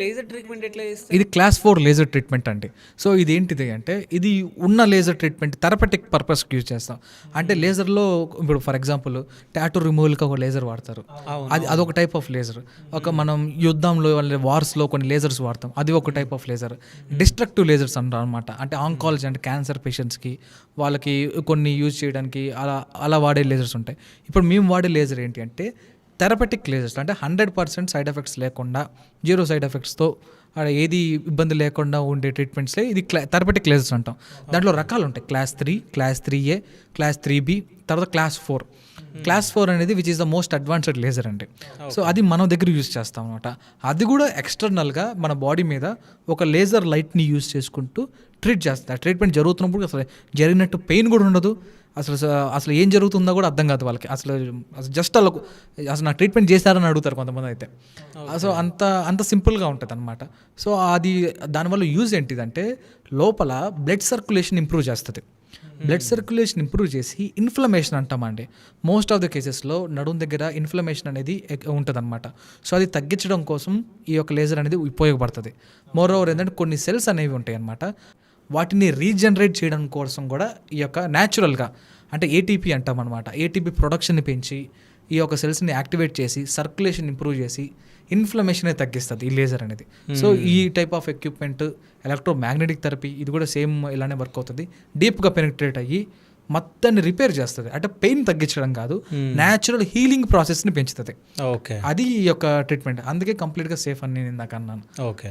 Laser treatment ఎట్లా చేస్తారు? ఇది క్లాస్ 4 లేజర్ ట్రీట్మెంట్ అండి. సో ఇది ఏంటిది అంటే ఇది ఉన్న లేజర్ ట్రీట్మెంట్ థెరపటిక్ పర్పస్కి యూజ్ చేస్తాం. అంటే లేజర్లో ఇప్పుడు ఫర్ ఎగ్జాంపుల్ టాటూ రిమూవల్కి ఒక లేజర్ వాడతారు, అదొక టైప్ ఆఫ్ లేజర్. ఒక మనం యుద్ధంలో వార్స్లో కొన్ని లేజర్స్ వాడతాం, అది ఒక type of laser. Destructive lasers అంటారు అనమాట. అంటే ఆంకాలజీ అంటే క్యాన్సర్ పేషెంట్స్కి వాళ్ళకి కొన్ని యూజ్ చేయడానికి అలా వాడే లేజర్స్ ఉంటాయి. ఇప్పుడు మేము వాడే లేజర్ ఏంటి అంటే థెరపటిక్ లేజర్స్, అంటే 100% సైడ్ ఎఫెక్ట్స్ లేకుండా, 0 సైడ్ ఎఫెక్ట్స్తో ఏది ఇబ్బంది లేకుండా ఉండే ట్రీట్మెంట్స్లే ఇది థెరపటిక్ లేజర్స్ అంటాం. దాంట్లో రకాలు ఉంటాయి, class 3, class 3A, class 3B, తర్వాత క్లాస్ 4. క్లాస్ 4 అనేది which is the most advanced laser అండి. సో అది మన దగ్గర యూజ్ చేస్తాం అనమాట. అది కూడా ఎక్స్టర్నల్గా మన బాడీ మీద ఒక లేజర్ లైట్ని యూజ్ చేసుకుంటూ ట్రీట్ చేస్తారు. ట్రీట్మెంట్ జరుగుతున్నప్పుడు అసలు జరిగినట్టు పెయిన్ కూడా ఉండదు, అసలు ఏం జరుగుతుందో కూడా అర్థం కాదు వాళ్ళకి. అసలు జస్ట్ వాళ్ళకు అసలు నాకు ట్రీట్మెంట్ చేశారని అడుగుతారు కొంతమంది అయితే. సో అంత సింపుల్గా ఉంటుంది అనమాట. సో అది దానివల్ల యూజ్ ఏంటిదంటే లోపల బ్లడ్ సర్క్యులేషన్ ఇంప్రూవ్ చేస్తుంది. బ్లడ్ సర్క్యులేషన్ ఇంప్రూవ్ చేసి ఇన్ఫ్లమేషన్ అంటామండి. మోస్ట్ ఆఫ్ ద కేసెస్లో నడుం దగ్గర ఇన్ఫ్లమేషన్ అనేది ఉంటుంది అనమాట. సో అది తగ్గించడం కోసం ఈ యొక్క లేజర్ అనేది ఉపయోగపడుతుంది. మోర్ ఓవర్ ఏంటంటే కొన్ని సెల్స్ అనేవి ఉంటాయి అనమాట, వాటిని రీజనరేట్ చేయడం కోసం కూడా ఈ యొక్క న్యాచురల్గా అంటే ఏటీపీ అంటాం అనమాట. ఏటీపీ ప్రొడక్షన్ని పెంచి ఈ యొక్క సెల్స్ని యాక్టివేట్ చేసి సర్క్యులేషన్ ఇంప్రూవ్ చేసి ఇన్ఫ్లమేషన్ తగ్గిస్తుంది ఈ లేజర్ అనేది. సో ఈ type of equipment electromagnetic therapy ఇది కూడా సేమ్ ఇలానే వర్క్ అవుతుంది. డీప్గా పెనిట్రేట్ అయ్యి మొత్తాన్ని రిపేర్ చేస్తుంది. అంటే పెయిన్ తగ్గించడం కాదు, న్యాచురల్ హీలింగ్ ప్రాసెస్ని పెంచుతుంది. ఓకే, అది ఈ యొక్క ట్రీట్మెంట్. అందుకే కంప్లీట్గా సేఫ్ అని నేను ఇందాక అన్నాను. ఓకే.